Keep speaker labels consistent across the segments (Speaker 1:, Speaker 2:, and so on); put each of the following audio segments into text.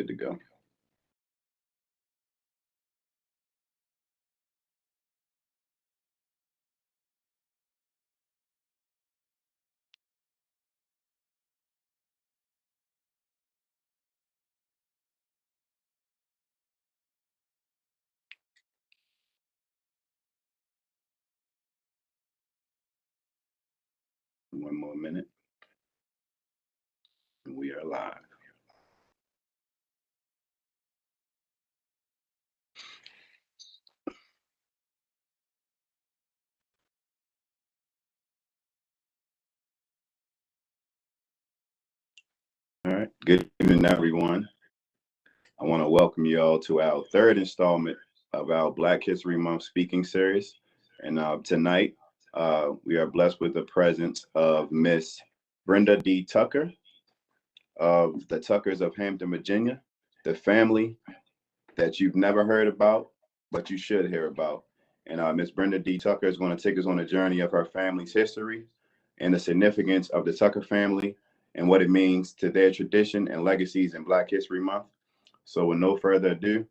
Speaker 1: to go. One more minute, and we are live. All right. Good evening, everyone. I want to welcome you all to our third installment of our Black History Month speaking series. And tonight, we are blessed with the presence of Miss Brenda D. Tucker of the Tuckers of Hampton, Virginia, the family that you've never heard about, but you should hear about. And Miss Brenda D. Tucker is going to take us on a journey of her family's history and the significance of the Tucker family and what it means to their tradition and legacies in Black History Month. So with no further ado,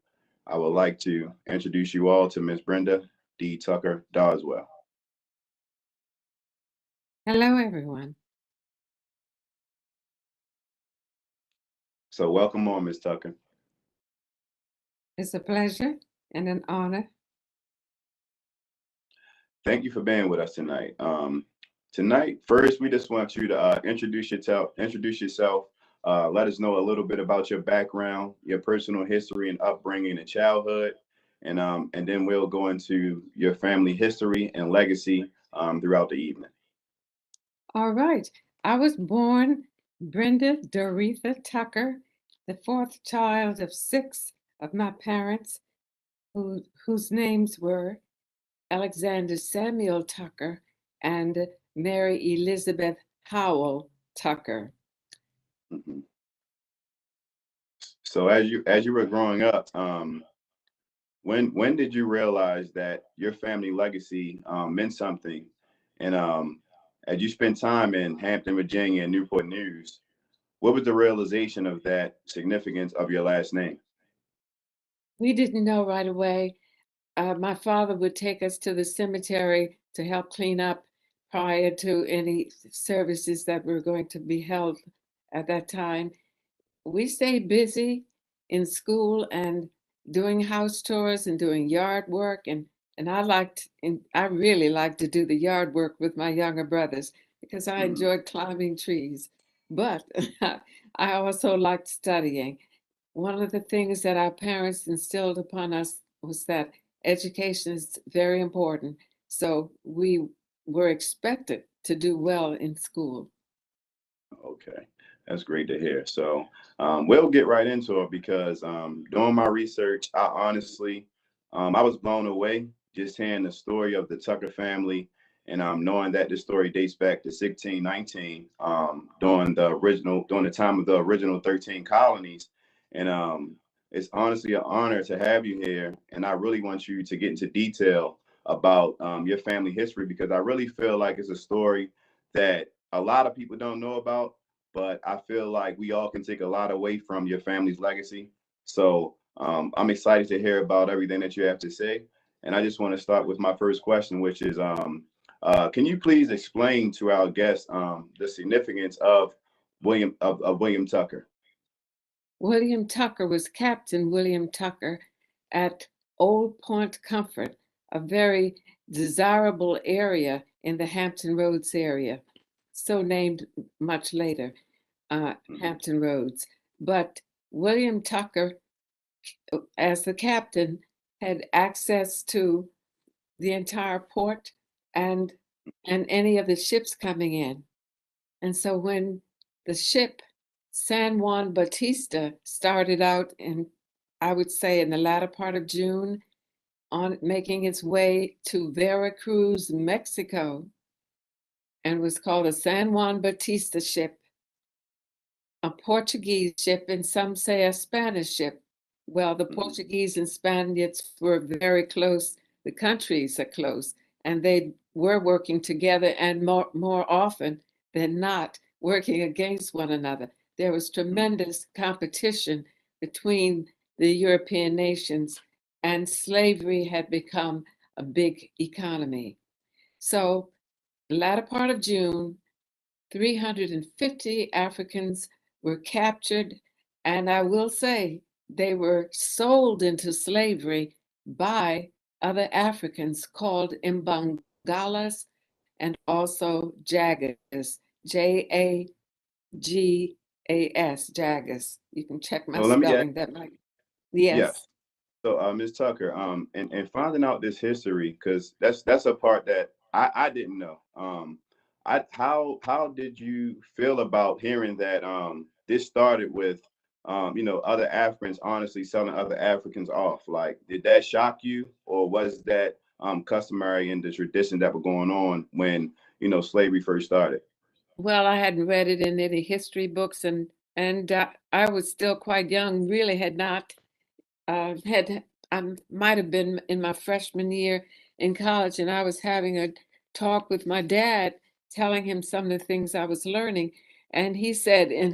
Speaker 1: I would like to introduce you all to Miss Brenda D. Tucker-Doswell.
Speaker 2: Hello, everyone.
Speaker 1: So welcome on, Ms. Tucker.
Speaker 2: It's a pleasure and an honor.
Speaker 1: Thank you for being with us tonight. Tonight, first, we just want you to introduce yourself. Let us know a little bit about your background, your personal history and upbringing and childhood, and then we'll go into your family history and legacy throughout the evening.
Speaker 2: All right. I was born Brenda Doretha Tucker, the fourth child of 6 of my parents, whose names were Alexander Samuel Tucker and Mary Elizabeth Howell Tucker.
Speaker 1: Mm-hmm. So as you were growing up, when did you realize that your family legacy meant something? And as you spent time in Hampton, Virginia, and Newport News, what was the realization of that significance of your last name?
Speaker 2: We didn't know right away. My father would take us to the cemetery to help clean up prior to any services that were going to be held at that time. We stayed busy in school and doing house tours and doing yard work, and I really liked to do the yard work with my younger brothers because I enjoyed climbing trees. But I also liked studying. One of the things that our parents instilled upon us was that education is very important. So we were expected to do well in school.
Speaker 1: Okay, that's great to hear. So we'll get right into it because doing my research, I was blown away just hearing the story of the Tucker family and knowing that the story dates back to 1619 during the time of the original 13 colonies. And it's honestly an honor to have you here. And I really want you to get into detail about your family history because I really feel like it's a story that a lot of people don't know about, but I feel like we all can take a lot away from your family's legacy. So I'm excited to hear about everything that you have to say. And I just want to start with my first question, which is, can you please explain to our guests the significance of William Tucker?
Speaker 2: William Tucker was Captain William Tucker at Old Point Comfort, a very desirable area in the Hampton Roads area, so named much later, Hampton Roads. But William Tucker, as the captain, had access to the entire port and any of the ships coming in. And so when the ship San Juan Bautista started out I would say, in the latter part of June, on making its way to Veracruz, Mexico, and was called a San Juan Bautista ship, a Portuguese ship, and some say a Spanish ship. Well, the Portuguese and Spaniards were very close. The countries are close, and they were working together, and more often than not, working against one another. There was tremendous competition between the European nations, and slavery had become a big economy. So, the latter part of June, 350 Africans were captured, and I will say they were sold into slavery by other Africans called Imbangalas and also Jaggers, Jagas, Jaggers. You can check my
Speaker 1: So let me ask,
Speaker 2: spelling. That might, yes.
Speaker 1: yes. So, Ms. Tucker, and finding out this history, because that's a part that I didn't know. How did you feel about hearing that this started with other Africans honestly selling other Africans off? Like, did that shock you, or was that customary in the tradition that were going on when slavery first started?
Speaker 2: Well, I hadn't read it in any history books, and I was still quite young. Really, had not had I might have been in my freshman year in college, and I was having a talk with my dad, telling him some of the things I was learning, and he said, in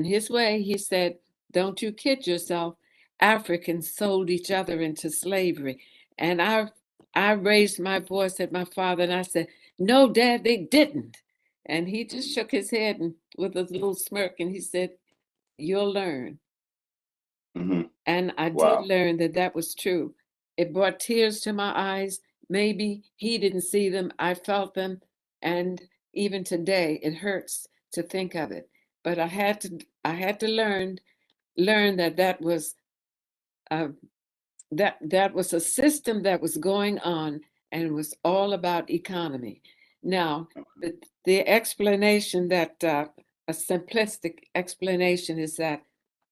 Speaker 2: his way, he said, "Don't you kid yourself. Africans sold each other into slavery," and I raised my voice at my father, and I said, "No, Dad, they didn't." And he just shook his head and with a little smirk, and he said, "You'll learn."
Speaker 1: Hmm.
Speaker 2: And I did
Speaker 1: Wow.
Speaker 2: learn that that was true. It brought tears to my eyes. Maybe he didn't see them, I felt them. And even today, it hurts to think of it. But I had to learn that uh, that was a system that was going on, and it was all about economy. Now, the explanation that a simplistic explanation is that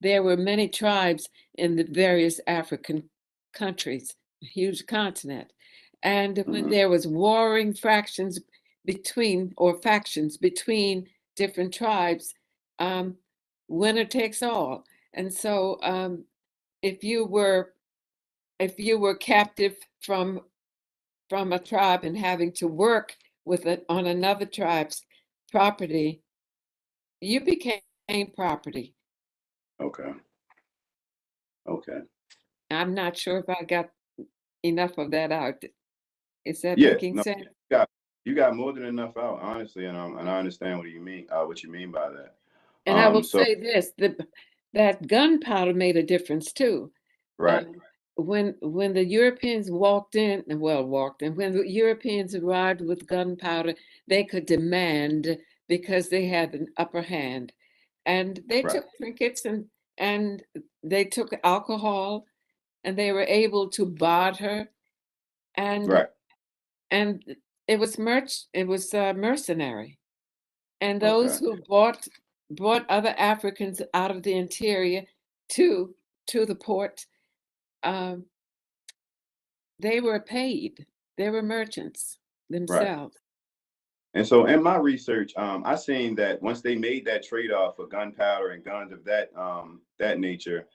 Speaker 2: there were many tribes in the various African countries, a huge continent, and when
Speaker 1: Hmm.
Speaker 2: there was warring fractions between or factions between different tribes, um, winner takes all. And so, if you were if you were captive from a tribe and having to work with it on another tribe's property, you became property.
Speaker 1: Okay. Okay.
Speaker 2: I'm not sure if I got enough of that out. Is that
Speaker 1: Yeah.
Speaker 2: making
Speaker 1: No,
Speaker 2: sense?
Speaker 1: you got more than enough out, honestly, and I understand what you mean by that.
Speaker 2: And I will
Speaker 1: So
Speaker 2: say this, that gunpowder made a difference too.
Speaker 1: right,
Speaker 2: Um, when the Europeans walked in, when the Europeans arrived with gunpowder, they could demand because they had an upper hand. And they
Speaker 1: right,
Speaker 2: took trinkets and they took alcohol and they were able to barter and
Speaker 1: right.
Speaker 2: and it was mercenary. And those
Speaker 1: Okay,
Speaker 2: who brought other Africans out of the interior to to the port, um, they were paid. They were merchants
Speaker 1: right.
Speaker 2: themselves.
Speaker 1: And so in my research, I seen that once they made that trade-off for gunpowder and guns of that nature,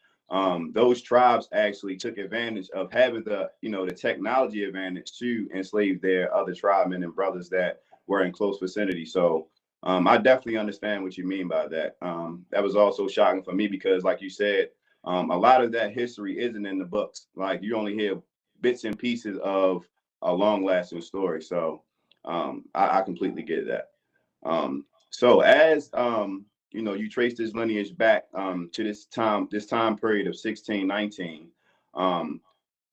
Speaker 1: those tribes actually took advantage of having the technology advantage to enslave their other tribesmen and brothers that were in close vicinity. So I definitely understand what you mean by that. That was also shocking for me because, like you said, a lot of that history isn't in the books. Like you only hear bits and pieces of a long-lasting story. So I completely get that. So as you trace this lineage back to this time period of 1619. Um,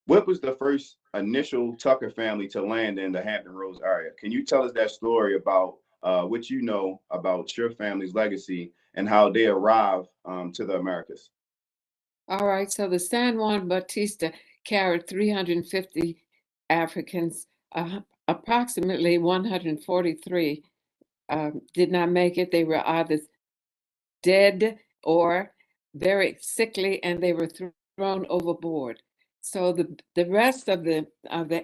Speaker 1: what was the first initial Tucker family to land in the Hampton Roads area? Can you tell us that story about what you know about your family's legacy and how they arrived to the Americas?
Speaker 2: All right, so the San Juan Bautista carried 350 Africans. Approximately 143 did not make it. They were either dead or very sickly, and they were thrown overboard. So the rest of the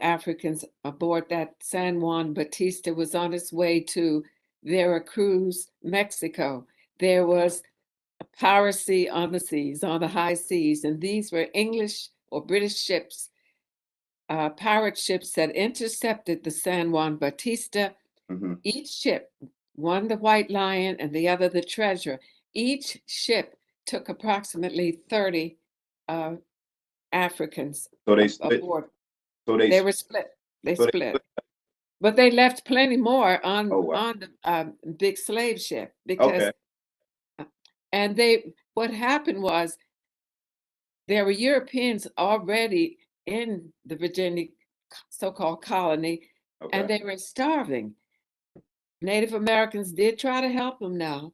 Speaker 2: Africans aboard that San Juan Bautista was on its way to Veracruz, Mexico. There was piracy on the seas, on the high seas, and these were English or British ships, pirate ships that intercepted the San Juan Bautista.
Speaker 1: Hmm.
Speaker 2: Each ship, one the White Lion and the other the Treasure, each ship took approximately 30 Africans
Speaker 1: So they split.
Speaker 2: aboard.
Speaker 1: So they
Speaker 2: They were split. They
Speaker 1: so they
Speaker 2: split.
Speaker 1: split.
Speaker 2: But they left plenty more
Speaker 1: Oh wow.
Speaker 2: on the big slave ship because
Speaker 1: Okay.
Speaker 2: and they what happened was there were Europeans already in the Virginia so-called colony, and
Speaker 1: Okay.
Speaker 2: they were starving. Native Americans did try to help them now,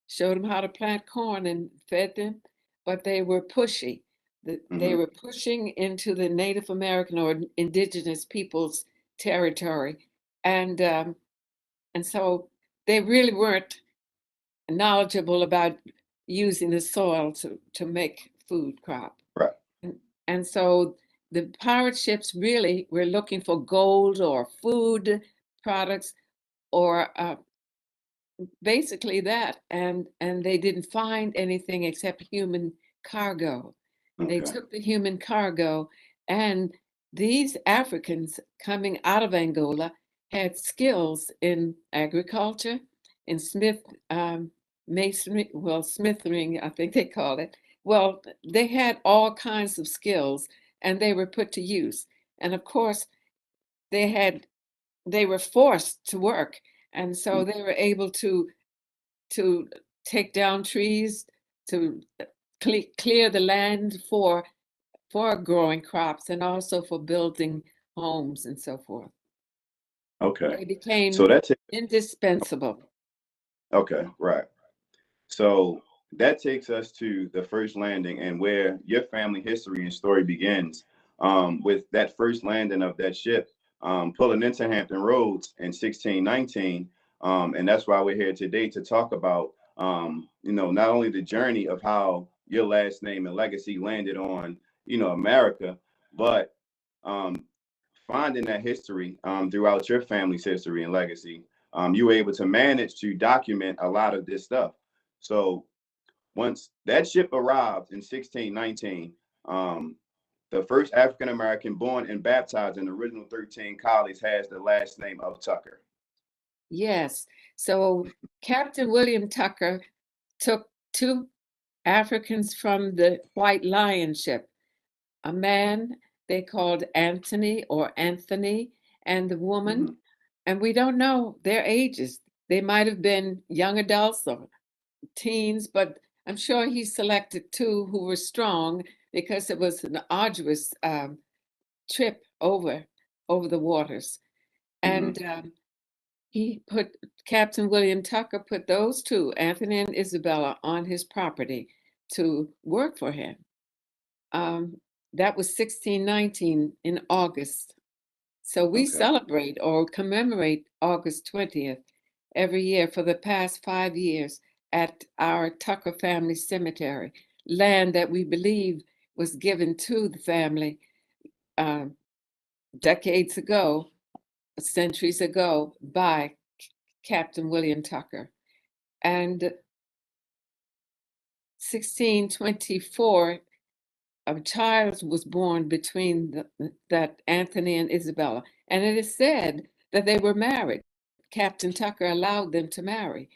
Speaker 2: showed them how to plant corn and fed them, but they were pushy. They
Speaker 1: Mm-hmm.
Speaker 2: were pushing into the Native American or indigenous people's territory, and um, and so they really weren't knowledgeable about using the soil to make food crop.
Speaker 1: Right.
Speaker 2: And so the pirate ships really were looking for gold or food products or basically that. And they didn't find anything except human cargo. They
Speaker 1: Okay.
Speaker 2: took the human cargo, and these Africans coming out of Angola had skills in agriculture, in masonry, well, smithering, I think they call it. Well, they had all kinds of skills, and they were put to use. And of course, they had they were forced to work, and so they were able to take down trees, to clear the land for growing crops and also for building homes and so forth.
Speaker 1: Okay.
Speaker 2: They
Speaker 1: So
Speaker 2: became
Speaker 1: that's it.
Speaker 2: indispensable.
Speaker 1: Okay. Right. So that takes us to the first landing and where your family history and story begins, with that first landing of that ship, pulling into Hampton Roads in 1619. And that's why we're here today to talk about, not only the journey of how your last name and legacy landed on, America, but um, finding that history throughout your family's history and legacy. You were able to manage to document a lot of this stuff. So once that ship arrived in 1619, the first African American born and baptized in the original 13 colonies has the last name of Tucker.
Speaker 2: Yes. So Captain William Tucker took two Africans from the White Lion ship, a man they called Anthony or Anthony, and the woman,
Speaker 1: Mm-hmm.
Speaker 2: and we don't know their ages. They might have been young adults or teens, but I'm sure he selected two who were strong because it was an arduous trip over the waters.
Speaker 1: Mm-hmm.
Speaker 2: And he put Captain William Tucker put those two, Anthony and Isabella, on his property to work for him. Um, that was 1619 in August. So we
Speaker 1: Okay.
Speaker 2: celebrate or commemorate August 20th every year for the past 5 years at our Tucker Family Cemetery, land that we believe was given to the family uh, decades ago, centuries ago, by Captain William Tucker. And 1624, a child was born between that Anthony and Isabella. And it is said that they were married. Captain Tucker allowed them to marry.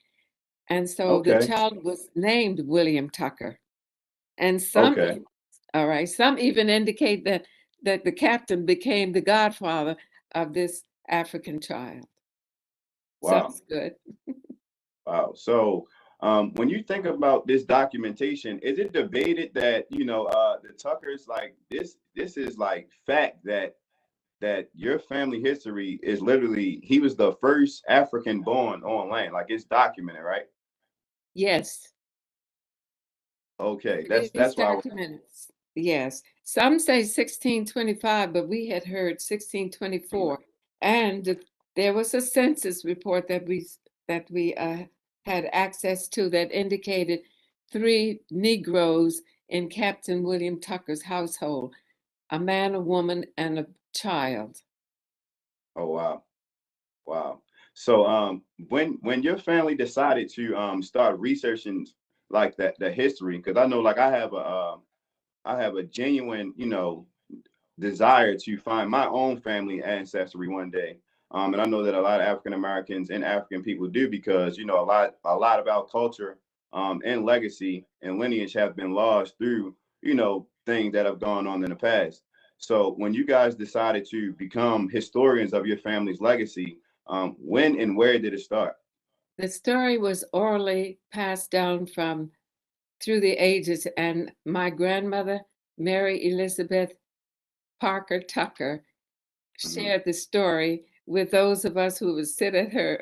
Speaker 2: And so the
Speaker 1: Okay.
Speaker 2: child was named William Tucker. And
Speaker 1: Okay.
Speaker 2: all right, some even indicate that the captain became the godfather of this African child.
Speaker 1: Wow.
Speaker 2: Sounds good.
Speaker 1: Wow. So when you think about this documentation, is it debated that, the Tuckers, like this is like fact that your family history is literally he was the first African born on land. Like it's documented, right?
Speaker 2: Yes,
Speaker 1: Okay,
Speaker 2: it is
Speaker 1: that's why.
Speaker 2: documented. Yes. Some say 1625, but we had heard 1624. And there was a census report that we had access to that indicated three Negroes in Captain William Tucker's household, a man, a woman, and a child.
Speaker 1: Oh wow, wow. So when your family decided to start researching like that the history, because I know like I have a genuine desire to find my own family ancestry one day. And I know that a lot of African Americans and African people do because a lot of our culture and legacy and lineage have been lost through, things that have gone on in the past. So when you guys decided to become historians of your family's legacy, when and where did it start?
Speaker 2: The story was orally passed down from through the ages, and my grandmother, Mary Elizabeth Parker Tucker,
Speaker 1: Hmm.
Speaker 2: shared the story with those of us who would sit at her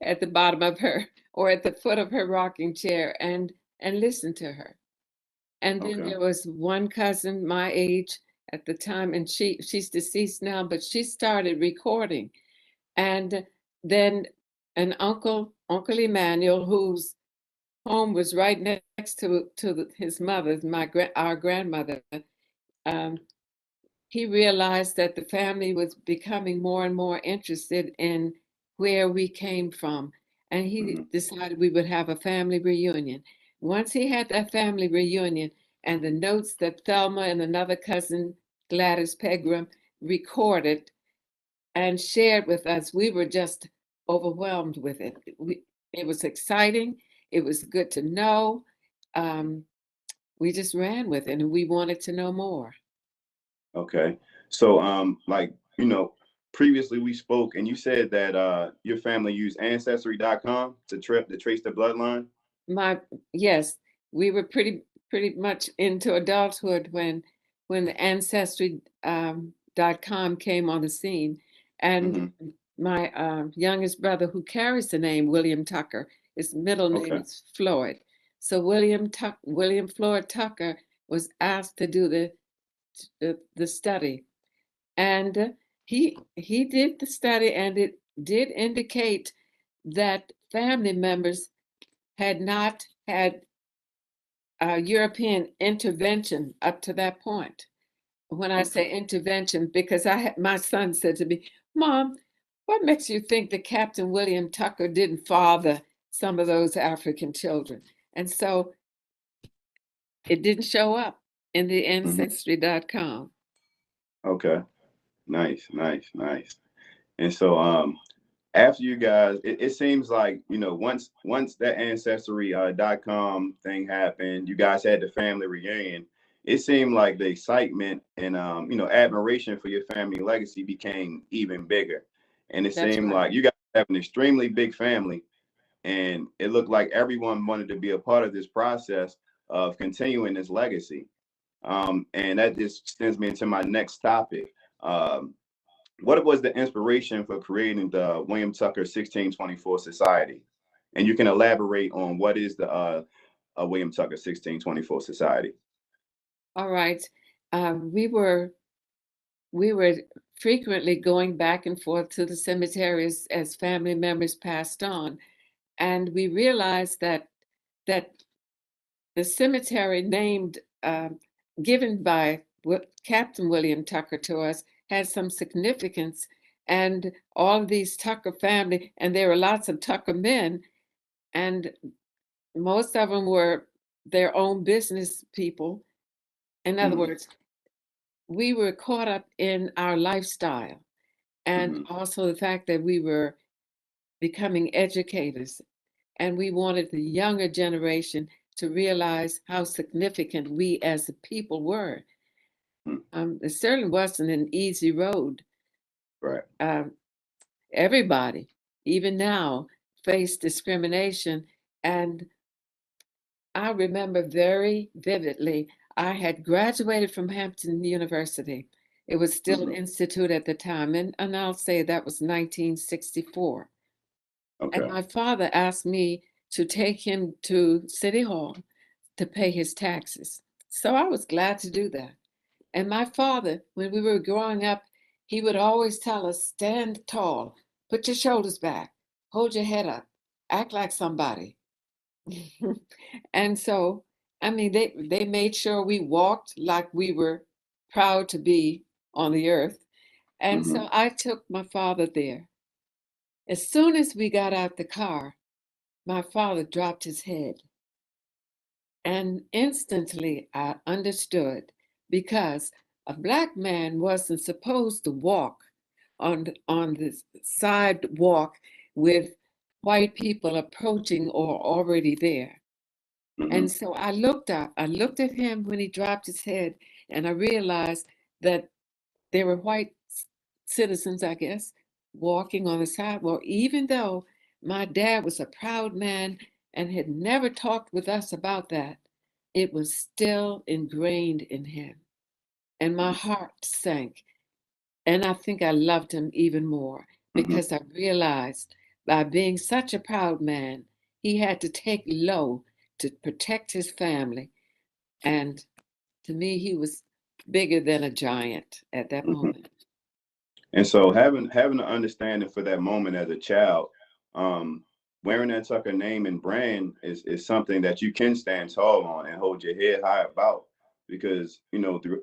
Speaker 2: at the bottom of her or at the foot of her rocking chair and listen to her. And then
Speaker 1: Okay.
Speaker 2: there was one cousin my age at the time, and she's deceased now, but she started recording. And then an Uncle Emmanuel, whose home was right next to his mother's, our grandmother. Um, he realized that the family was becoming more and more interested in where we came from, and he
Speaker 1: Hmm.
Speaker 2: decided we would have a family reunion. Once he had that family reunion and the notes that Thelma and another cousin, Gladys Pegram, recorded and shared with us, we were just overwhelmed with it. It was exciting. It was good to know. Um, we just ran with it and we wanted to know more.
Speaker 1: Okay. So, like, previously we spoke and you said that your family used ancestry.com to trace the bloodline.
Speaker 2: My Yes, we were pretty much into adulthood when the ancestry.com came on the scene, and
Speaker 1: Hmm.
Speaker 2: my youngest brother, who carries the name William Tucker, his middle name
Speaker 1: Okay.
Speaker 2: is Floyd. So William Floyd Tucker was asked to do the study, and he did the study, and it did indicate that family members had not had European intervention up to that point. When I
Speaker 1: Okay.
Speaker 2: say intervention, because my son said to me, "Mom, what makes you think that Captain William Tucker didn't father some of those African children?" And so it didn't show up in the
Speaker 1: Hmm.
Speaker 2: ancestry.com.
Speaker 1: Okay. Nice, nice, nice. And so, after you guys, it seems like, once that ancestry .com thing happened, you guys had the family reunion. It seemed like the excitement and admiration for your family legacy became even bigger. And it
Speaker 2: That's
Speaker 1: seemed
Speaker 2: right.
Speaker 1: like you guys have an extremely big family, and it looked like everyone wanted to be a part of this process of continuing this legacy. And that just sends me into my next topic. Um, what was the inspiration for creating the William Tucker 1624 Society? And you can elaborate on what is the William Tucker 1624 Society.
Speaker 2: All right. We were frequently going back and forth to the cemeteries as family members passed on, and we realized that the cemetery named given by Captain William Tucker to us has some significance, and all of these Tucker family, and there were lots of Tucker men, and most of them were their own business people. In other
Speaker 1: Mm-hmm.
Speaker 2: words, we were caught up in our lifestyle, and
Speaker 1: Mm-hmm.
Speaker 2: also the fact that we were becoming educators, and we wanted the younger generation to realize how significant we as a people were. It certainly wasn't an easy road.
Speaker 1: Right.
Speaker 2: Um, Everybody, even now, face discrimination. And I remember very vividly, I had graduated from Hampton University. It was still
Speaker 1: Mm-hmm.
Speaker 2: institute at the time, and I'll say that was 1964. And
Speaker 1: Okay.
Speaker 2: my father asked me to take him to City Hall to pay his taxes. So I was glad to do that. And my father, when we were growing up, he would always tell us, stand tall, put your shoulders back, hold your head up, act like somebody. And so, I mean, they made sure we walked like we were proud to be on the earth. And
Speaker 1: Mm-hmm.
Speaker 2: so I took my father there. As soon as we got out the car, my father dropped his head. And instantly I understood, because a black man wasn't supposed to walk on the sidewalk with white people approaching or already there.
Speaker 1: Hmm.
Speaker 2: And so I looked up, I looked at him when he dropped his head, and I realized that there were white citizens, I guess, walking on the sidewalk, even though my dad was a proud man and had never talked with us about that. It was still ingrained in him. And my heart sank. And I think I loved him even more
Speaker 1: Hmm.
Speaker 2: because I realized by being such a proud man, he had to take low to protect his family. And to me, he was bigger than a giant at that
Speaker 1: Hmm.
Speaker 2: moment.
Speaker 1: And so having an understanding for that moment as a child, um, wearing that Tucker name and brand is something that you can stand tall on and hold your head high about, because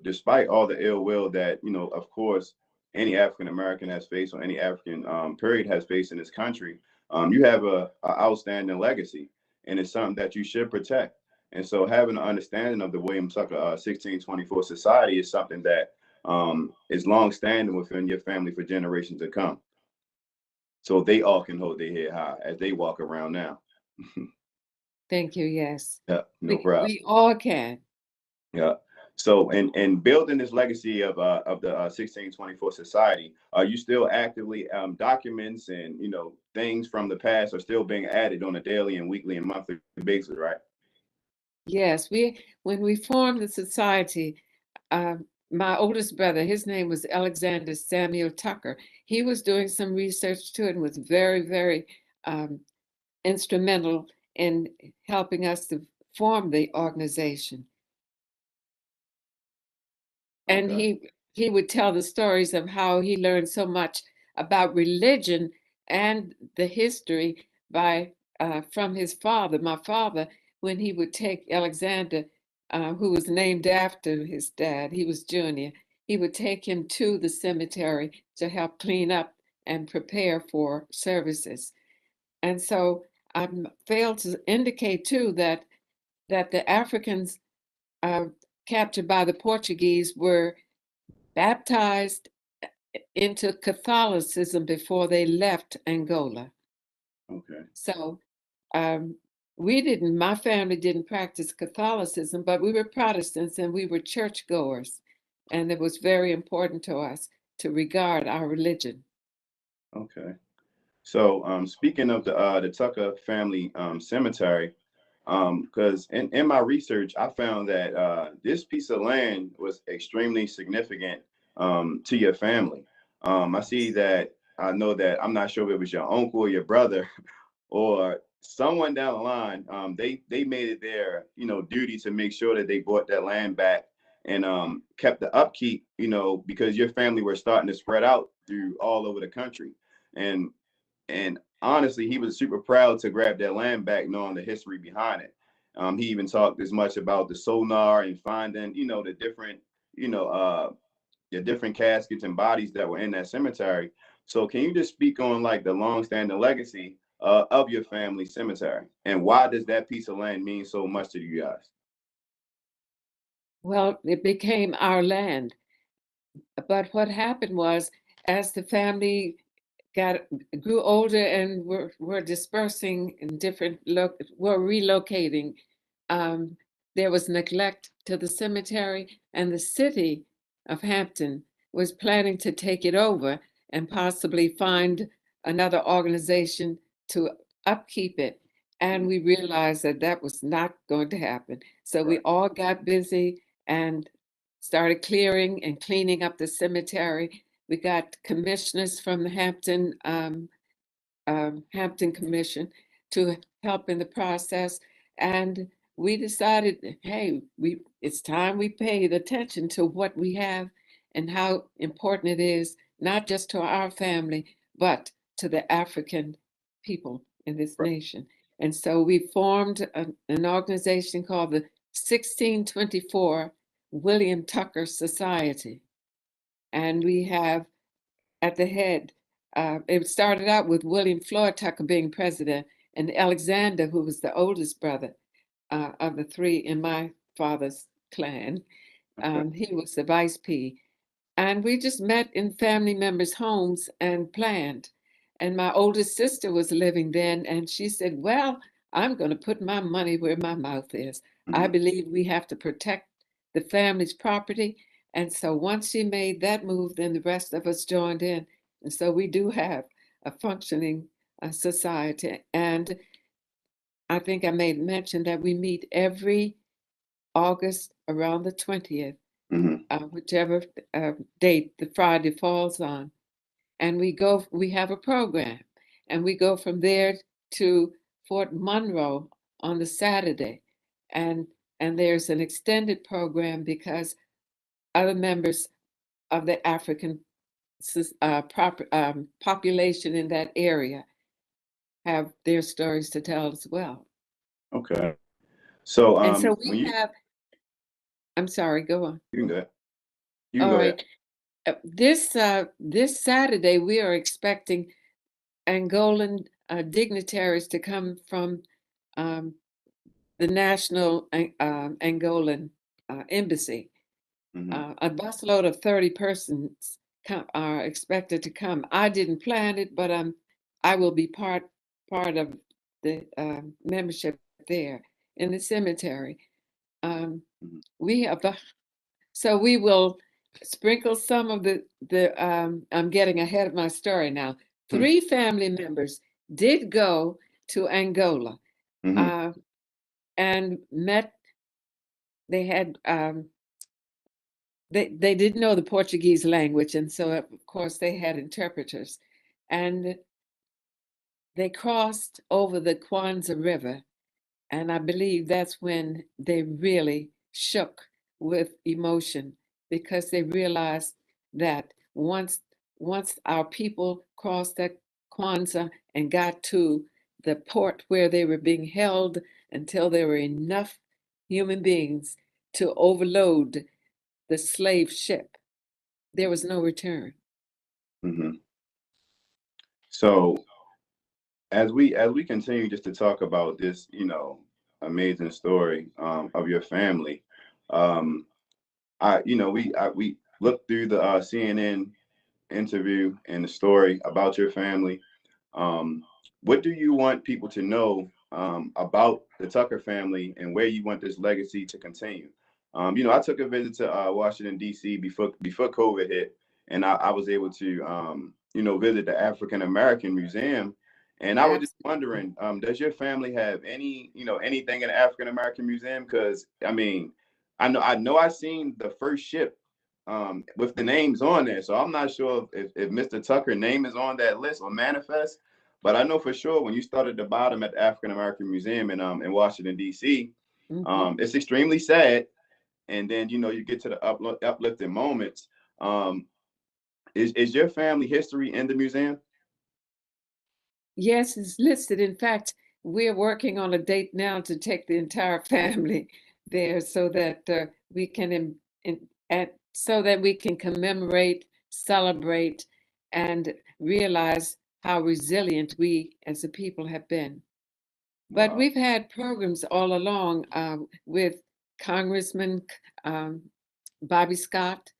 Speaker 1: despite all the ill will that of course any African American has faced, or any African period has faced in this country, you have a outstanding legacy, and it's something that you should protect. And so having an understanding of the William Tucker 1624 Society is something that is long standing within your family for generations to come. So they all can hold their head high as they walk around now.
Speaker 2: Thank you. Yes,
Speaker 1: Yeah, no problem.
Speaker 2: we all can.
Speaker 1: Yeah. So in building this legacy of the 1624 Society, are you still actively documents and things from the past are still being added on a daily and weekly and monthly basis, right?
Speaker 2: Yes, we when we formed the society, uh, my oldest brother, his name was Alexander Samuel Tucker. He was doing some research too and was very, very um, instrumental in helping us to form the organization. And
Speaker 1: Okay.
Speaker 2: he would tell the stories of how he learned so much about religion and the history by from his father, my father, when he would take Alexander, who was named after his dad, he was junior, he would take him to the cemetery to help clean up and prepare for services. And so I failed to indicate too that the Africans uh, captured by the Portuguese were baptized into Catholicism before they left Angola.
Speaker 1: Okay.
Speaker 2: So um, we didn't, my family didn't practice Catholicism, but we were Protestants and we were churchgoers. And it was very important to us to regard our religion.
Speaker 1: Okay. So speaking of the Tucker family cemetery, because in my research, I found that this piece of land was extremely significant to your family. I see that, I know that, I'm not sure if it was your uncle or your brother or someone down the line. They made it their duty to make sure that they bought that land back and kept the upkeep. Because your family were starting to spread out through all over the country, and honestly, he was super proud to grab that land back, knowing the history behind it. He even talked as much about the sonar and finding, the different, you know, uh, the different caskets and bodies that were in that cemetery. So, can you just speak on like the long-standing legacy of your family cemetery, and why does that piece of land mean so much to you guys?
Speaker 2: Well, it became our land. But what happened was, as the family got grew older and were dispersing in different were relocating, um, there was neglect to the cemetery, and the city of Hampton was planning to take it over and possibly find another organization to upkeep it. And we realized that that was not going to happen. So we
Speaker 1: Right.
Speaker 2: all got busy and started clearing and cleaning up the cemetery. We got commissioners from the Hampton Commission to help in the process. And we decided, hey, it's time we paid attention to what we have and how important it is, not just to our family, but to the African people in this
Speaker 1: Right.
Speaker 2: nation. And so we formed an organization called the 1624 William Tucker Society. And we have at the head. It started out with William Floyd Tucker being president, and Alexander, who was the oldest brother of the three in my father's clan,
Speaker 1: Okay.
Speaker 2: he was the vice P. And we just met in family members' homes and planned. And my oldest sister was living then, and she said, well, I'm going to put my money where my mouth is. I
Speaker 1: Mhm.
Speaker 2: believe we have to protect the family's property. And so once she made that move, then the rest of us joined in. And so we do have a functioning society. And I think I made mention that we meet every August around the 20th,
Speaker 1: Mhm.
Speaker 2: whichever date the Friday falls on. And we have a program, and we go from there to Fort Monroe on the Saturday. And there's an extended program because other members of the African population in that area have their stories to tell as well.
Speaker 1: Okay. So
Speaker 2: And so
Speaker 1: when
Speaker 2: we have, I'm sorry, go on.
Speaker 1: you can go ahead. You can
Speaker 2: All
Speaker 1: go ahead.
Speaker 2: right. This Saturday, we are expecting Angolan dignitaries to come from um, the National Angolan Embassy.
Speaker 1: Mhm.
Speaker 2: A busload of 30 persons are expected to come. I didn't plan it, but I will be part of the membership there in the cemetery. Um,
Speaker 1: Mhm.
Speaker 2: we have so we will sprinkle some of the I'm getting ahead of my story now.
Speaker 1: Hmm.
Speaker 2: 3 family members did go to Angola
Speaker 1: Mhm.
Speaker 2: uh, and met. They had they didn't know the Portuguese language, and so of course they had interpreters, and they crossed over the Kwanzaa River. And I believe that's when they really shook with emotion because they realized that once our people crossed that Kwanzaa and got to the port where they were being held until there were enough human beings to overload the slave ship, there was no return.
Speaker 1: Mhm. So as we continue just to talk about this, amazing story of your family, um, we looked through the CNN interview and the story about your family. Um, what do you want people to know about the Tucker family and where you want this legacy to continue? I took a visit to Washington D.C. before COVID hit, and I was able to visit the African American Museum, and I was just
Speaker 2: Absolutely.
Speaker 1: wondering, does your family have anything in the African American Museum? Because I mean, I know I seen the first ship with the names on there. So I'm not sure if Mr. Tucker name is on that list or manifest, but I know for sure when you start at the bottom at the African American Museum in Washington D.C.,
Speaker 2: Mm-hmm.
Speaker 1: it's extremely sad. And then you get to the uplifting moments. Um, is your family history in the museum?
Speaker 2: Yes, it's listed. In fact, we're working on a date now to take the entire family there so that we can so that we can commemorate, celebrate, and realize how resilient we as a people have been. But
Speaker 1: Wow.
Speaker 2: we've had programs all along with Congressman um, Bobby Scott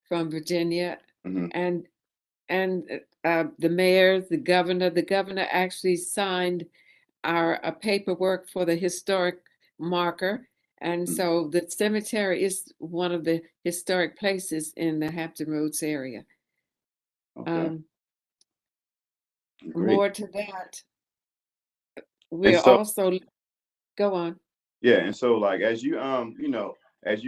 Speaker 2: from Virginia,
Speaker 1: Hmm.
Speaker 2: and the mayor, the governor. The governor actually signed our paperwork for the historic marker. And so the cemetery is one of the historic places in the Hampton Roads area.
Speaker 1: Okay.
Speaker 2: Um,
Speaker 1: Great.
Speaker 2: More to that,
Speaker 1: And
Speaker 2: we're
Speaker 1: so
Speaker 2: also, go on.
Speaker 1: yeah, and so like as you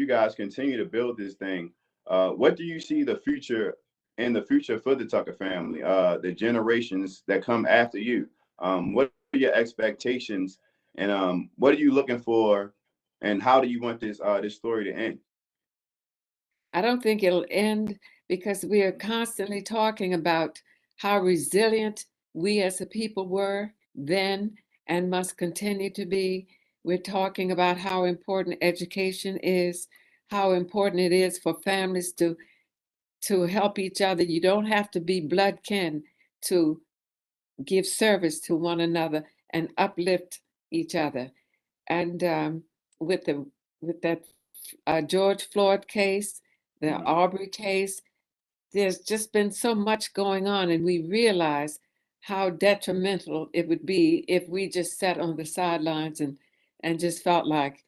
Speaker 1: guys continue to build this thing, what do you see the future for the Tucker family, the generations that come after you? What are your expectations, and what are you looking for, and how do you want this story to end?
Speaker 2: I don't think it'll end because we are constantly talking about how resilient we as a people were then and must continue to be. We're talking about how important education is, how important it is for families to help each other. You don't have to be blood kin to give service to one another and uplift each other. And with the with that George Floyd case, the
Speaker 1: Mhm.
Speaker 2: Aubrey case, there's just been so much going on, and we realize how detrimental it would be if we just sat on the sidelines and just felt like,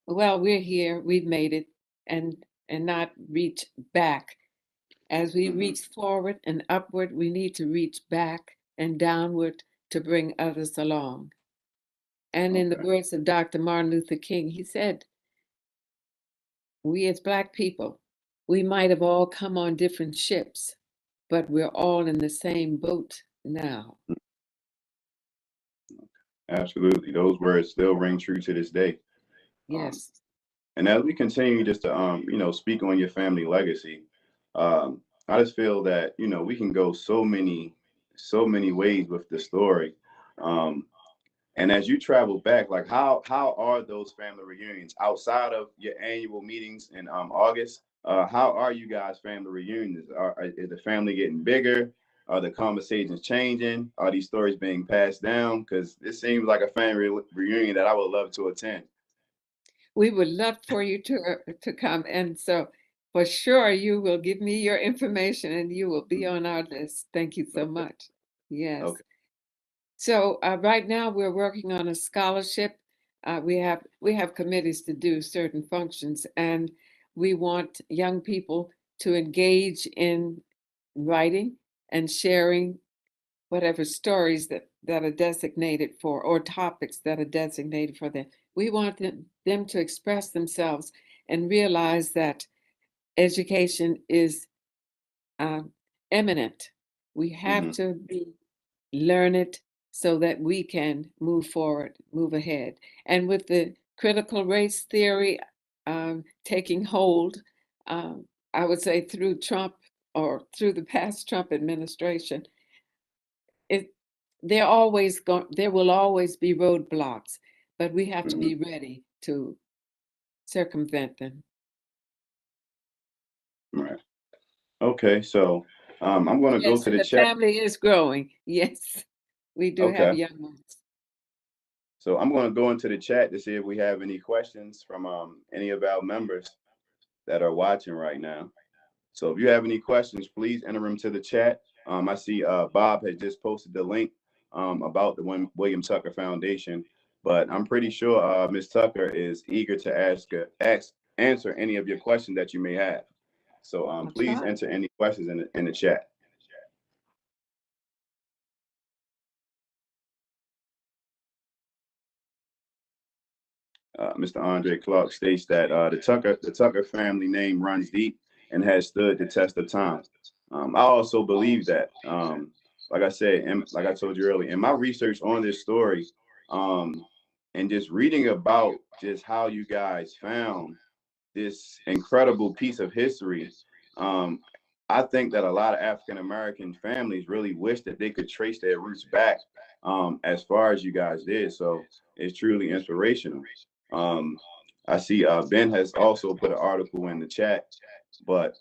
Speaker 2: well, we're here, we've made it, and not reach back. As we reach forward and upward, we need to reach back and downward to bring others along. And in the
Speaker 1: Okay.
Speaker 2: words of Dr. Martin Luther King, he said, we as Black people, we might have all come on different ships, but we're all in the same boat now.
Speaker 1: Absolutely. Those words still ring true to this day. Um,
Speaker 2: Yes.
Speaker 1: and as we continue just to speak on your family legacy, I just feel that, we can go so many ways with the story. Um, And as you travel back, like how are those family reunions outside of your annual meetings in August? How are you guys family reunions? Is the family getting bigger? Are the conversations changing? Are these stories being passed down? Because it seems like a family reunion that I would love to attend.
Speaker 2: We would love for you to come. And so for sure you will give me your information and you will be
Speaker 1: Mhm.
Speaker 2: on our list. Thank you so
Speaker 1: Okay.
Speaker 2: much. Yes.
Speaker 1: Okay.
Speaker 2: So right now we're working on a scholarship. We have committees to do certain functions, and we want young people to engage in writing and sharing whatever stories that are designated for, or topics that are designated for them. We want them to express themselves and realize that education is um, eminent. We have
Speaker 1: Hmm.
Speaker 2: to learn it so that we can move forward, move ahead. And with the critical race theory taking hold, um, I would say through Trump or through the past Trump administration, it there will always be roadblocks, but we have to
Speaker 1: Hmm.
Speaker 2: be ready to circumvent them.
Speaker 1: Right. Okay. So I'm going to go
Speaker 2: Yes,
Speaker 1: to
Speaker 2: and
Speaker 1: the
Speaker 2: the
Speaker 1: chat.
Speaker 2: family is growing. Yes, we do have
Speaker 1: Okay.
Speaker 2: young ones.
Speaker 1: So I'm going to go into the chat to see if we have any questions from any of our members that are watching right now. So if you have any questions, please enter them to the chat. I see Bob had just posted the link about the William Tucker Foundation, but I'm pretty sure Ms. Tucker is eager to answer any of your questions that you may have. So
Speaker 2: I'll
Speaker 1: please
Speaker 2: try.
Speaker 1: enter any questions in the chat. Mr. Andre Clark states that the Tucker family name runs deep and has stood the test of time. I also believe that, like I said, and like I told you earlier, in my research on this story, um, and just reading about just how you guys found this incredible piece of history, um, I think that a lot of African American families really wish that they could trace their roots back as far as you guys did. So it's truly inspirational. Um, I see Ben has also put an article in the chat, but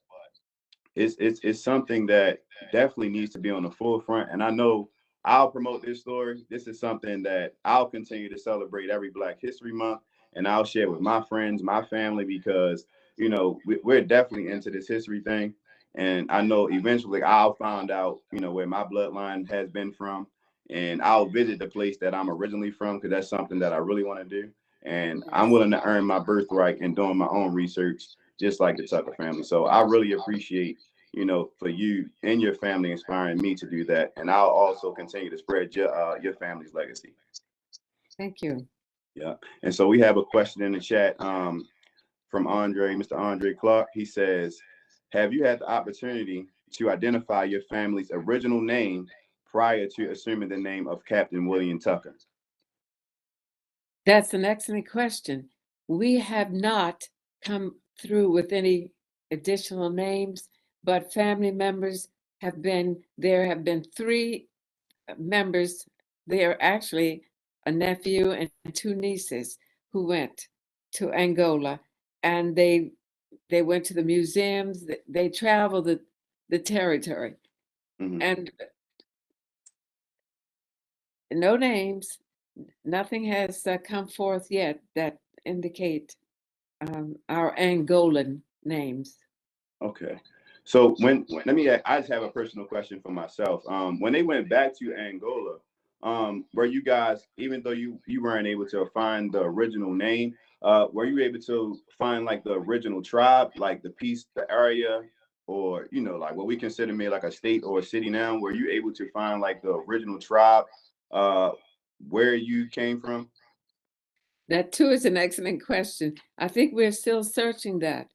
Speaker 1: it's something that definitely needs to be on the forefront. And I know I'll promote this story. This is something that I'll continue to celebrate every Black History Month, and I'll share with my friends, my family, because we're definitely into this history thing. And I know eventually I'll find out, where my bloodline has been from, and I'll visit the place that I'm originally from because that's something that I really want to do. And I'm
Speaker 2: Yes.
Speaker 1: willing to earn my birthright and doing my own research, just like the Tucker family. So I really appreciate for you and your family inspiring me to do that. And I'll also continue to spread your family's legacy.
Speaker 2: Thank you.
Speaker 1: Yeah. And so we have a question in the chat from Mr. Andre Clark. He says, have you had the opportunity to identify your family's original name prior to assuming the name of Captain William Tucker?
Speaker 2: That's an excellent question. We have not come through with any additional names, but family members there have been three members. They're actually a nephew and two nieces who went to Angola, and they went to the museums. They traveled the territory,
Speaker 1: Hmm.
Speaker 2: and no names. Nothing has come forth yet that indicate our Angolan names.
Speaker 1: Okay. So let me, I just have a personal question for myself. When they went back to Angola, were you guys, even though you weren't able to find the original name, were you able to find like the original tribe, like the piece, the area, or like what we consider maybe like a state or a city now? Were you able to find like the original tribe, uh, where you came from?
Speaker 2: That too is an excellent question. I think we're still searching that.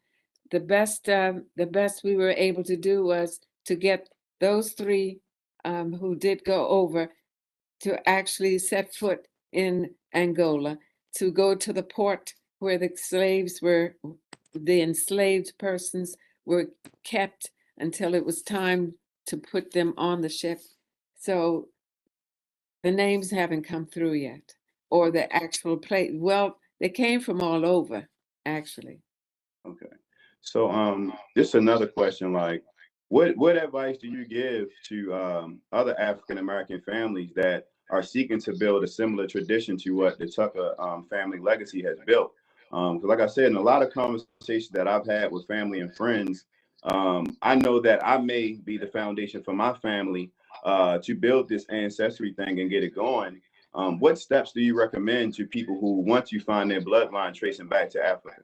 Speaker 2: The best we were able to do was to get those three who did go over to actually set foot in Angola, to go to the port where the enslaved persons were kept until it was time to put them on the ship. So the names haven't come through yet, or the actual place. Well, they came from all over, actually.
Speaker 1: Okay. So just another question, like what advice do you give to other African American families that are seeking to build a similar tradition to what the Tucker family legacy has built? Because like I said, in a lot of conversations that I've had with family and friends, I know that I may be the foundation for my family to build this ancestry thing and get it going. What steps do you recommend to people who want to find their bloodline tracing back to Africa?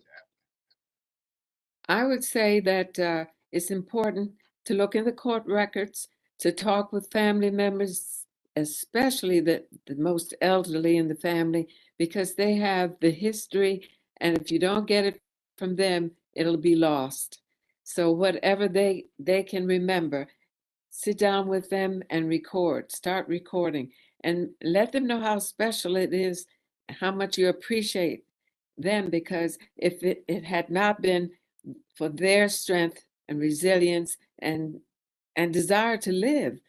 Speaker 2: I would say that it's important to look in the court records, to talk with family members, especially the most elderly in the family, because they have the history, and if you don't get it from them, it'll be lost. So whatever they can remember, sit down with them and start recording, and let them know how special it is, how much you appreciate them, because if it had not been for their strength and resilience and desire to live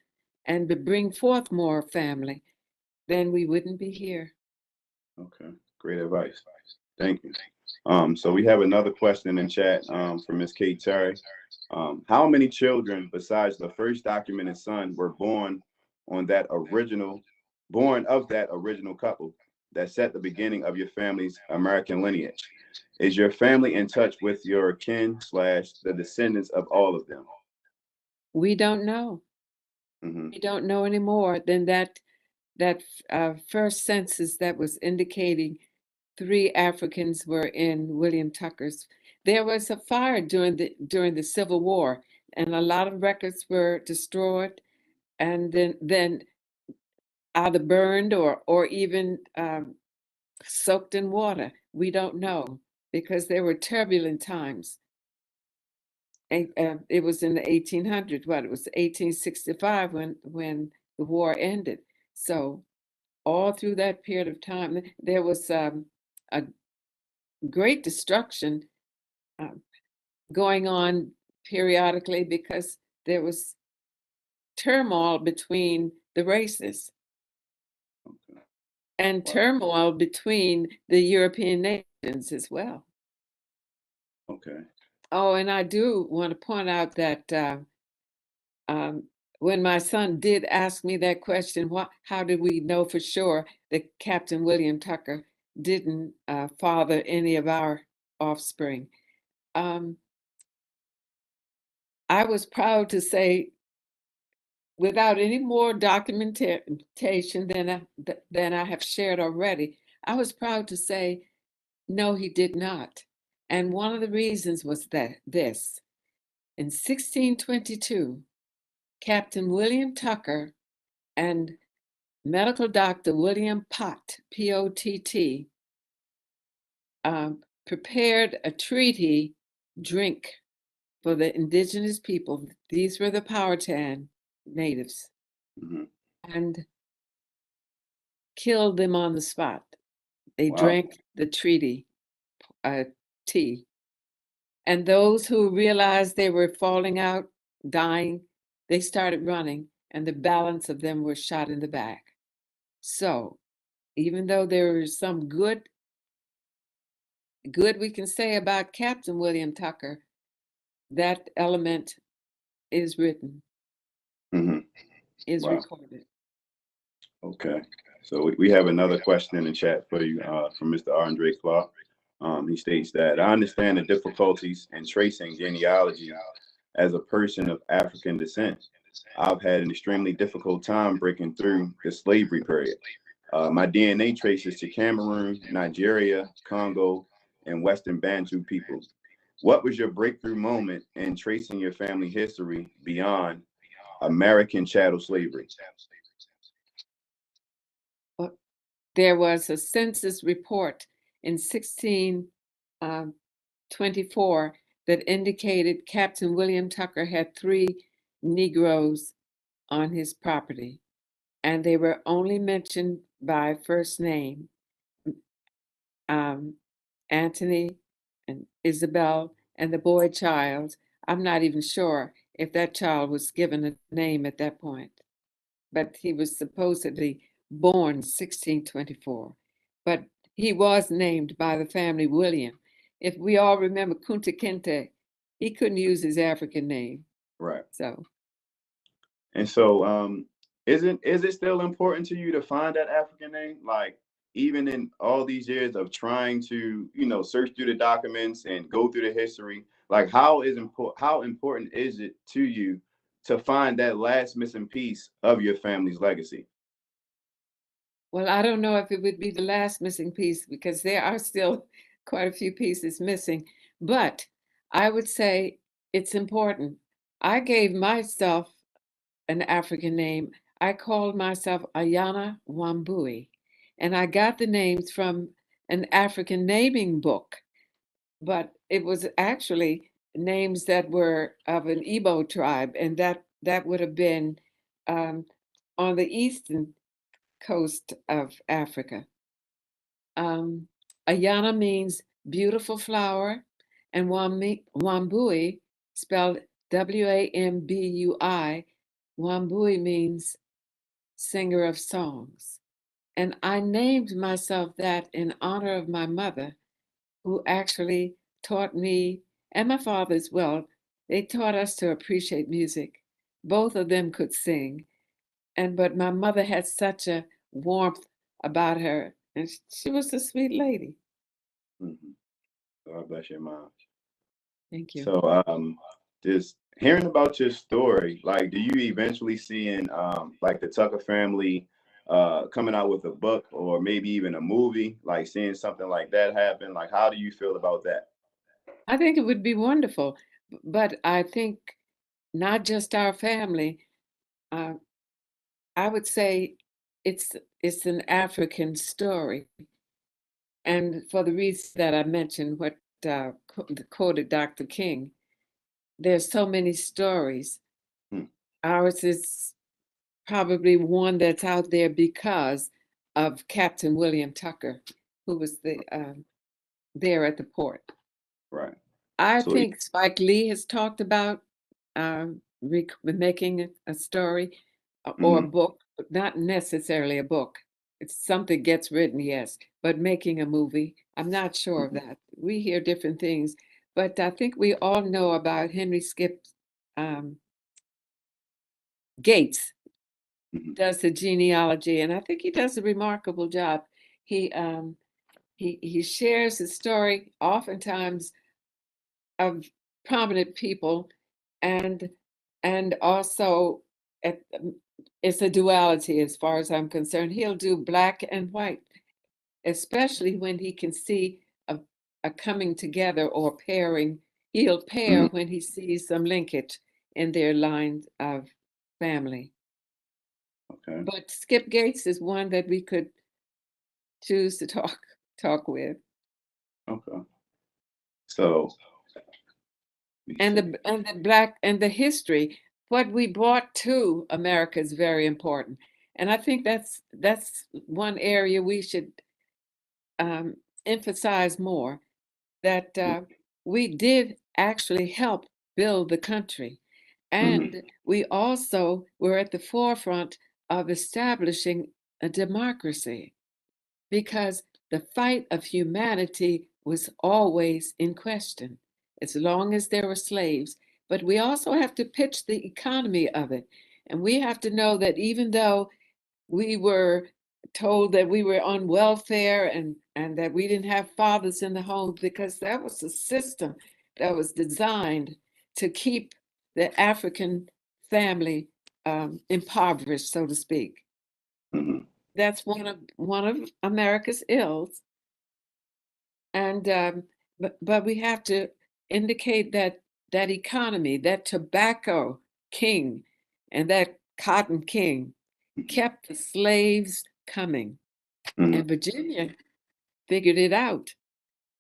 Speaker 2: and to bring forth more family, then we wouldn't be here.
Speaker 1: Okay, great advice. Thank you. So we have another question in chat from Miss Kate Terry. How many children besides the first documented son were on that original, born of that original couple that set the beginning of your family's American lineage? Is your family in touch with your kin slash the descendants of all of them?
Speaker 2: We don't know.
Speaker 1: Hmm.
Speaker 2: We don't know any more than that first census that was indicating three Africans were in William Tucker's. There was a fire during the Civil War, and a lot of records were destroyed, and then either burned or even soaked in water. We don't know because there were turbulent times. It was in the 1800s. What, it was 1865 when the war ended. So all through that period of time, there was a great destruction uh, going on periodically because there was turmoil between the races
Speaker 1: Okay.
Speaker 2: and
Speaker 1: Wow.
Speaker 2: turmoil between the European nations as well.
Speaker 1: Okay.
Speaker 2: Oh, and I do want to point out that um, when my son did ask me that question, how did we know for sure that Captain William Tucker didn't father any of our offspring? Um, I was proud to say, without any more documentation than I have shared already, I was proud to say, no, he did not. And one of the reasons was that this. In 1622, Captain William Tucker and medical doctor William Pott, P-O-T-T, prepared a treaty drink for the indigenous people. These were the Powhatan natives,
Speaker 1: Hmm.
Speaker 2: and killed them on the spot. They
Speaker 1: Wow.
Speaker 2: drank the treaty uh, tea. And those who realized they were falling out, dying, they started running, and the balance of them were shot in the back. So, even though there is some good we can say about Captain William Tucker, that element is written,
Speaker 1: Hmm.
Speaker 2: is
Speaker 1: Wow.
Speaker 2: recorded.
Speaker 1: Okay. So we have another question in the chat for you from Mr. Andre Clark. He states that I understand the difficulties in tracing genealogy as a person of African descent. I've had an extremely difficult time breaking through the slavery period. My DNA traces to Cameroon, Nigeria, Congo, and Western Bantu people. What was your breakthrough moment in tracing your family history beyond American chattel slavery?
Speaker 2: Well, there was a census report in 1624 that indicated Captain William Tucker had 3 Negroes on his property, and they were only mentioned by first name, Anthony and Isabel and the boy child. I'm not even sure if that child was given a name at that point, but he was supposedly born 1624. But he was named by the family William. If we all remember Kunta Kinte, he couldn't use his African name.
Speaker 1: Right.
Speaker 2: So,
Speaker 1: And so, is it still important to you to find that African name? Like, even in all these years of trying to, search through the documents and go through the history, like how important is it to you to find that last missing piece of your family's legacy?
Speaker 2: well, I don't know if it would be the last missing piece because there are still quite a few pieces missing, but I would say it's important. I gave myself an African name. I called myself Ayana Wambui, and I got the names from an African naming book, but it was actually names that were of an Igbo tribe, and that would have been um, on the eastern coast of Africa. Um, Ayana means beautiful flower, and Wambui, spelled Wambui, Wambui means singer of songs. And I named myself that in honor of my mother, who actually taught me, and my father as well. They taught us to appreciate music. Both of them could sing. But my mother had such a warmth about her, and she was a sweet lady.
Speaker 1: Mhm. God bless your mom.
Speaker 2: Thank you.
Speaker 1: So, just hearing about your story, like, do you eventually see in like the Tucker family coming out with a book or maybe even a movie, like seeing something like that happen? Like, how do you feel about that?
Speaker 2: I think it would be wonderful, but I think not just our family. Uh, I would say it's it's an African story, and for the reason that I mentioned, what quoted Dr. King, there's so many stories.
Speaker 1: Hmm.
Speaker 2: Ours is probably one that's out there because of Captain William Tucker, who was there at the port.
Speaker 1: Right.
Speaker 2: I
Speaker 1: So,
Speaker 2: think Spike Lee has talked about making a story or a
Speaker 1: mhm,
Speaker 2: book, but not necessarily a book. It's something gets written, yes, but making a movie, I'm not sure of
Speaker 1: mhm,
Speaker 2: that. We hear different things, but I think we all know about Henry Skip um, Gates
Speaker 1: mhm,
Speaker 2: does the genealogy, and I think he does a remarkable job. He um, he shares his story oftentimes of prominent people, and also at, it's a duality as far as I'm concerned. He'll do black and white, especially when he can see a coming together or pairing. He'll pair
Speaker 1: mhm.
Speaker 2: when he sees some linkage in their line of family.
Speaker 1: Okay.
Speaker 2: But Skip Gates is one that we could choose to talk with.
Speaker 1: Okay. So, let me
Speaker 2: And
Speaker 1: see.
Speaker 2: the black and the history, what we brought to America is very important. And I think that's one area we should um, emphasize more, that we did actually help build the country.
Speaker 1: Mm-hmm.
Speaker 2: And we also were at the forefront of establishing a democracy, because the fight of humanity was always in question, as long as there were slaves. But we also have to pitch the economy of it. And we have to know that even though we were told that we were on welfare, and that we didn't have fathers in the home, because that was a system that was designed to keep the African family impoverished, so to speak.
Speaker 1: Hmm.
Speaker 2: That's one of America's ills, and but we have to indicate that that economy, that tobacco king, and that cotton king kept the slaves coming,
Speaker 1: Hmm.
Speaker 2: and Virginia figured it out.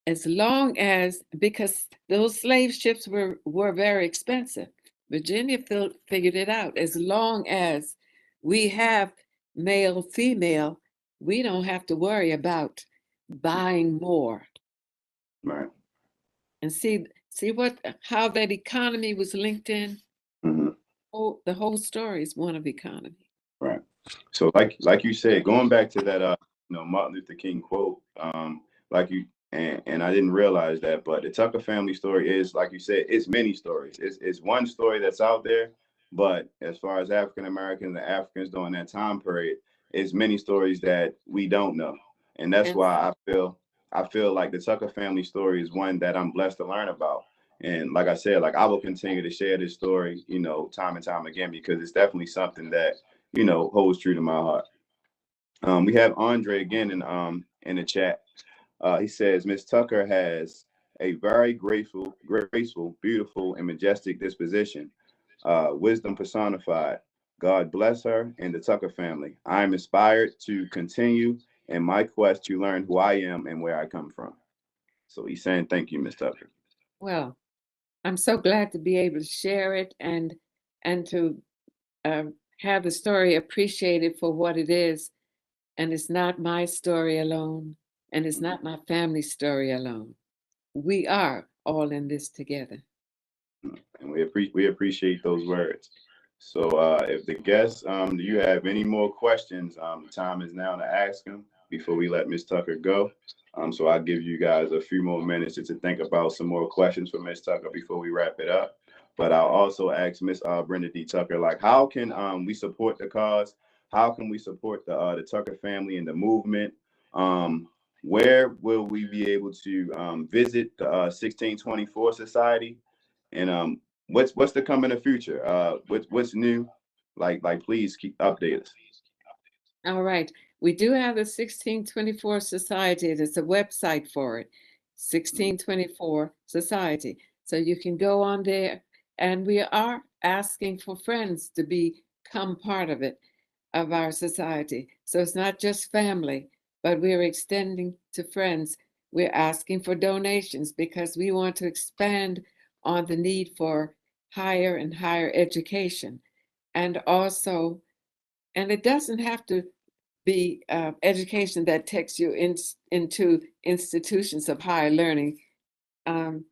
Speaker 2: As long as, because those slave ships were very expensive, Virginia figured it out. As long as we have male female, we don't have to worry about buying more.
Speaker 1: Right.
Speaker 2: And see what how that economy was linked in.
Speaker 1: Hmm.
Speaker 2: Oh, the whole story is one of economy.
Speaker 1: Right. So like you said, going back to that Martin Luther King quote, like you and I didn't realize that, but the Tucker family story is, like you said, it's many stories. It's one story that's out there, but as far as African Americans and Africans during that time period, it's many stories that we don't know. And that's
Speaker 2: And
Speaker 1: why I feel like the Tucker family story is one that I'm blessed to learn about. And like I said, like I will continue to share this story, time and time again, because it's definitely something that holds true to my heart. We have Andre again in the chat. He says Miss Tucker has a very graceful, beautiful, and majestic disposition. Wisdom personified. God bless her and the Tucker family. I am inspired to continue in my quest to learn who I am and where I come from. So he's saying thank you, Miss Tucker.
Speaker 2: well, I'm so glad to be able to share it and to uh, have the story appreciated for what it is. And it's not my story alone, and it's not my family's story alone. We are all in this together.
Speaker 1: And we appreciate those words. So if the guests, do you have any more questions? The time is now to ask them before we let Miss Tucker go. So I'll give you guys a few more minutes to think about some more questions for Miss Tucker before we wrap it up. But I'll also ask Miss Brenda D. Tucker, like, how can we support the cause? How can we support the Tucker family and the movement? Where will we be able to visit the 1624 Society? And what's to come in the future? What's new? Like please keep update us.
Speaker 2: All right. We do have the 1624 Society. There's a website for it, 1624 Society. So you can go on there, and we are asking for friends to become part of it, of our society. So it's not just family, but we're extending to friends. We're asking for donations because we want to expand on the need for higher and higher education. And also, and it doesn't have to be education that takes you into institutions of higher learning, um,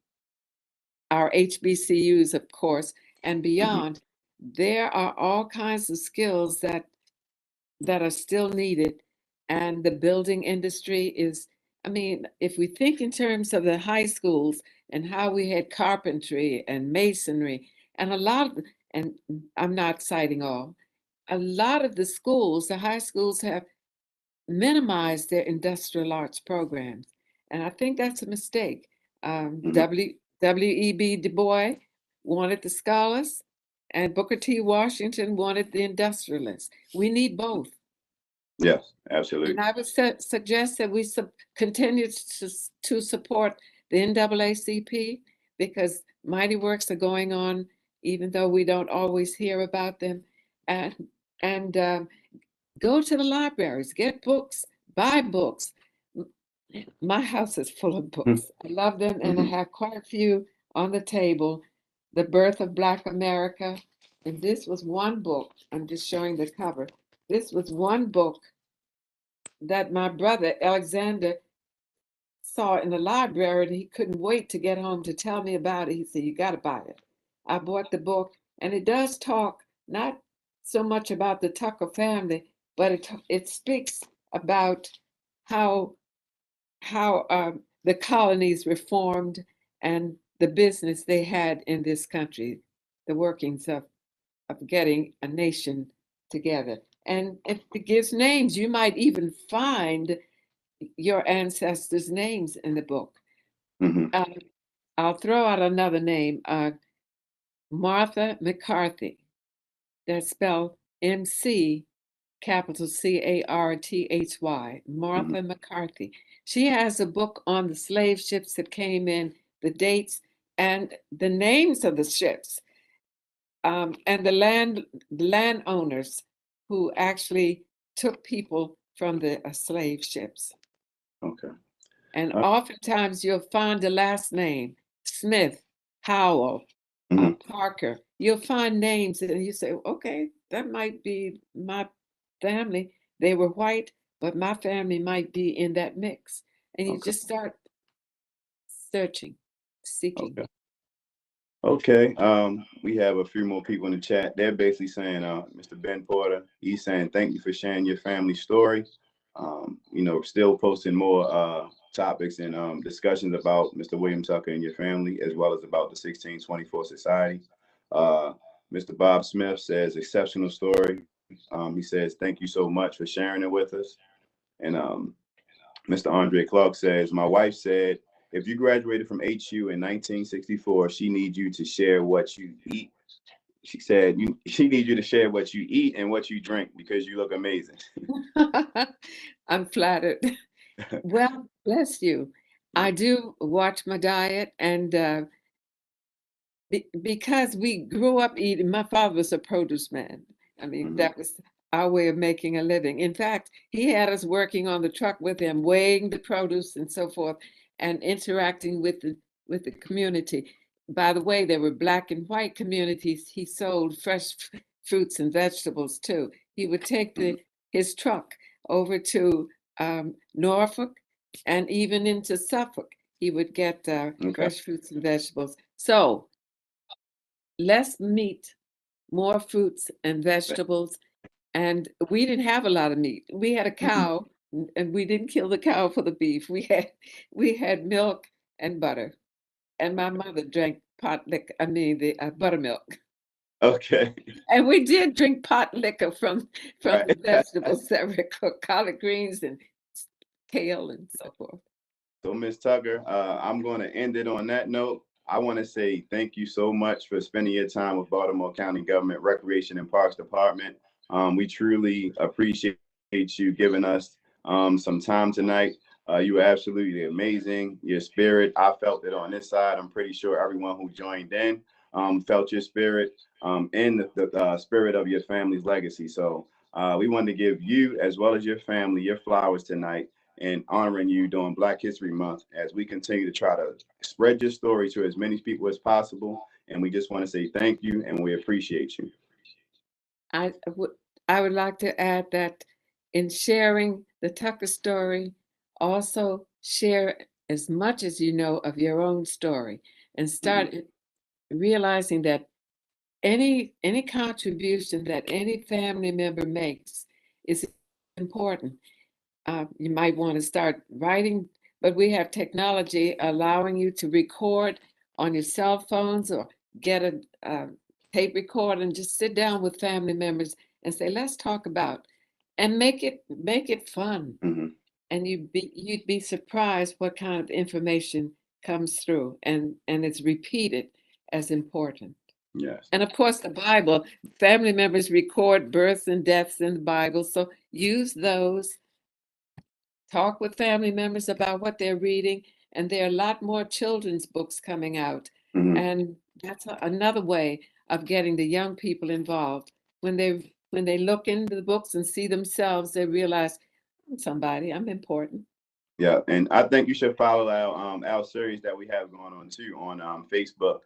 Speaker 2: our HBCUs, of course, and
Speaker 1: Hmm.
Speaker 2: beyond. There are all kinds of skills that are still needed. And the building industry is, I mean, if we think in terms of the high schools and how we had carpentry and masonry, and a lot of, and I'm not citing all, a lot of the schools, the high schools have minimize their industrial arts programs. And I think that's a mistake.
Speaker 1: Hmm.
Speaker 2: W.E.B. Du Bois wanted the scholars, and Booker T. Washington wanted the industrialists. We need both.
Speaker 1: Yes,
Speaker 2: And
Speaker 1: absolutely.
Speaker 2: I would suggest that we continue to support the NAACP because mighty works are going on, even though we don't always hear about them. And, and go to the libraries, get books, buy books. My house is full of books. I love them, and I
Speaker 1: Hmm.
Speaker 2: have quite a few on the table. The Birth of Black America. And this was one book. I'm just showing the cover. This was one book that my brother Alexander saw in the library, and he couldn't wait to get home to tell me about it. He said, "You got to buy it." I bought the book, and it does talk not so much about the Tucker family, but it speaks about how the colonies reformed and the business they had in this country, the workings of getting a nation together. And it gives names. You might even find your ancestors' names in the book.
Speaker 1: Hmm.
Speaker 2: Uh, I'll throw out another name. Martha McCarthy. That's spelled MC capital Carthy.
Speaker 1: Hmm.
Speaker 2: Martha McCarthy. She has a book on the slave ships that came in, the dates and the names of the ships, and the landowners who actually took people from the slave ships.
Speaker 1: Okay.
Speaker 2: And
Speaker 1: Uh,
Speaker 2: oftentimes you'll find the last name, Smith, Howell,
Speaker 1: mhm.
Speaker 2: Parker. You'll find names and you say, okay, that might be my family. They were white, but my family might be in that mix. And you
Speaker 1: Okay.
Speaker 2: just start searching, seeking.
Speaker 1: Okay. Okay. We have a few more people in the chat. They're basically saying, Mr. Ben Porter, he's saying, thank you for sharing your family story. Still posting more topics and discussions about Mr. William Tucker and your family, as well as about the 1624 Society. Uh, Mr. Bob Smith says, exceptional story. He says, thank you so much for sharing it with us. And Mr. Andre Clark says, my wife said, if you graduated from HU in 1964, she needs you to share what you eat. She said, she needs you to share what you eat and what you drink because you look amazing.
Speaker 2: I'm flattered. Well, bless you. I do watch my diet, and because we grew up eating, my father was a produce man. I mean,
Speaker 1: Mm-hmm.
Speaker 2: that was our way of making a living. In fact, he had us working on the truck with him, weighing the produce and so forth, and interacting with the community. By the way, there were black and white communities. He sold fresh fruits and vegetables too. He would take his truck over to Norfolk and even into Suffolk. He would get
Speaker 1: Okay.
Speaker 2: fresh fruits and vegetables. So less meat, more fruits and vegetables. And we didn't have a lot of meat. We had a
Speaker 1: Mhm.
Speaker 2: cow, and we didn't kill the cow for the beef. We had milk and butter. And my mother drank pot liquor, I mean the buttermilk.
Speaker 1: Okay.
Speaker 2: And we did drink pot liquor from the
Speaker 1: Right.
Speaker 2: vegetables that were cooked, collard greens and kale and so forth.
Speaker 1: So, Ms. Tucker, I'm going to end it on that note. I want to say thank you so much for spending your time with Baltimore County Government Recreation and Parks Department. We truly appreciate you giving us some time tonight. You were absolutely amazing. Your spirit, I felt it on this side. I'm pretty sure everyone who joined in felt your spirit and the spirit of your family's legacy. So, we wanted to give you, as well as your family, your flowers tonight and honoring you during Black History Month as we continue to try to spread your story to as many people as possible. And we just want to say thank you and we appreciate you.
Speaker 2: I would I would like to add that in sharing the Tucker story, also share as much as you know of your own story and
Speaker 1: Mhm.
Speaker 2: start realizing that any contribution that any family member makes is important. You might want to start writing, but we have technology allowing you to record on your cell phones or get a tape recorder and just sit down with family members and say, let's talk about, and make it fun.
Speaker 1: Mhm.
Speaker 2: And you'd be surprised what kind of information comes through and it's repeated as important.
Speaker 1: Yes.
Speaker 2: And of course, the Bible, family members record births and deaths in the Bible. So use those, talk with family members about what they're reading. And there are a lot more children's books coming out.
Speaker 1: Mhm.
Speaker 2: And that's another way of getting the young people involved. When they look into the books and see themselves, they realize I'm somebody, I'm important.
Speaker 1: Yeah, and I think you should follow our series that we have going on too on Facebook.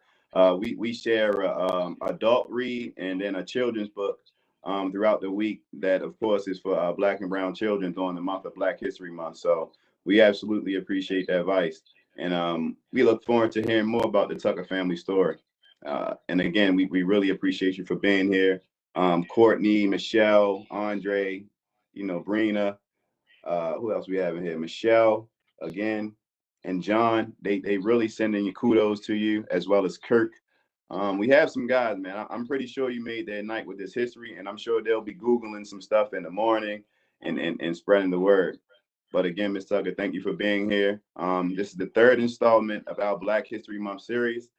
Speaker 1: We share a adult read and then a children's book throughout the week. That of course is for Black and Brown children during the month of Black History Month. So we absolutely appreciate that advice, and we look forward to hearing more about the Tucker family story. And again, we really appreciate you for being here, Courtney, Michelle, Andre, Brina. Who else we have in here? Michelle again, and John. They really sending you kudos to you as well as Kirk. We have some guys, man. I'm pretty sure you made their night with this history, and I'm sure they'll be googling some stuff in the morning and spreading the word. But again, Ms. Tucker, thank you for being here. This is the third installment of our Black History Month series.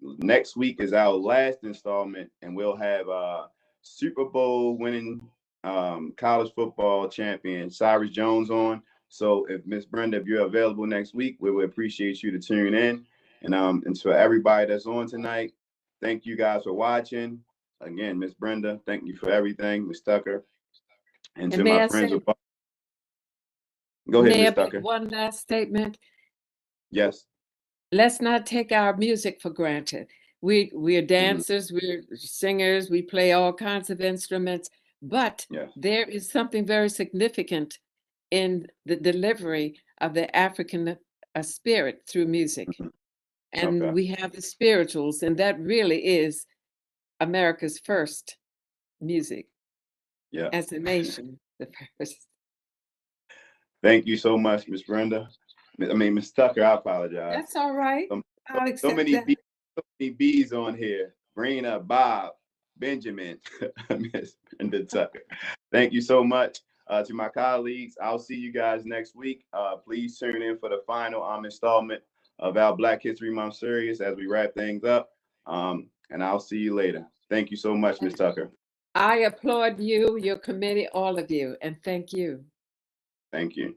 Speaker 1: Next week is our last installment, and we'll have Super Bowl winning college football champion Cyrus Jones on. So if Miss Brenda, if you're available next week, we would appreciate you to tune in. And for everybody that's on tonight, thank you guys for watching. Again, Miss Brenda, thank you for everything. Miss Tucker, and to
Speaker 2: And may
Speaker 1: my
Speaker 2: I
Speaker 1: friends
Speaker 2: say,
Speaker 1: with go ahead,
Speaker 2: may I
Speaker 1: Miss
Speaker 2: make
Speaker 1: Tucker.
Speaker 2: one last statement?
Speaker 1: Yes.
Speaker 2: Let's not take our music for granted. We're
Speaker 1: Mhm.
Speaker 2: dancers, we're singers, we play all kinds of instruments, but
Speaker 1: Yes.
Speaker 2: there is something very significant in the delivery of the African spirit through music.
Speaker 1: Mhm.
Speaker 2: And
Speaker 1: Okay.
Speaker 2: we have the spirituals, and that really is America's first music
Speaker 1: Yeah.
Speaker 2: as a nation, the first.
Speaker 1: Thank you so much, Miss Brenda. I mean, Miss Tucker, I apologize.
Speaker 2: That's all right.
Speaker 1: So,
Speaker 2: I'll
Speaker 1: so
Speaker 2: accept
Speaker 1: many
Speaker 2: that.
Speaker 1: B, so many B's on here. Brina, Bob, Benjamin, Miss Brenda Tucker. Thank you so much to my colleagues. I'll see you guys next week. Please tune in for the final installment of our Black History Month series as we wrap things up. And I'll see you later. Thank you so much, Miss Tucker.
Speaker 2: I applaud you, your committee, all of you, and thank you.
Speaker 1: Thank you.